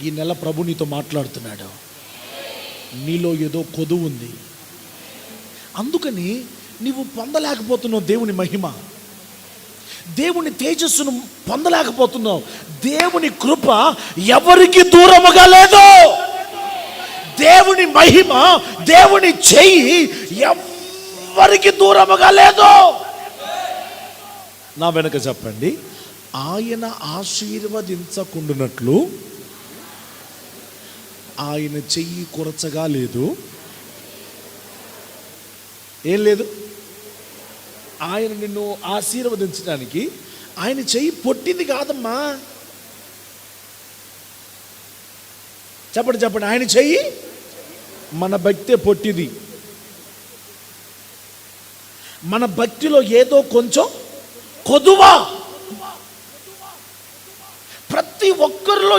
ఈ నెల ప్రభు నీతో మాట్లాడుతున్నాడు. నీలో ఏదో కొదువు ఉంది, అందుకని నీవు పొందలేకపోతున్నావు దేవుని మహిమ, దేవుని తేజస్సును పొందలేకపోతున్నావు. దేవుని కృప ఎవరికి దూరముగా లేదు. దేవుని మహిమ, దేవుని చెయ్యి ఎవరికి దూరముగా లేదు. నా వెనక చెప్పండి, ఆయన ఆశీర్వదించకుండానట్లు ఆయన చెయ్యి కొరచగా లేదు. ఏం లేదు, ఆయన నిన్ను ఆశీర్వదించడానికి ఆయన చెయ్యి పొట్టింది కాదమ్మా. చెప్పండి చెప్పండి, ఆయన చెయ్యి మన భక్తే పొట్టిది. మన భక్తిలో ఏదో కొంచెం కొదువా. ప్రతి ఒక్కరిలో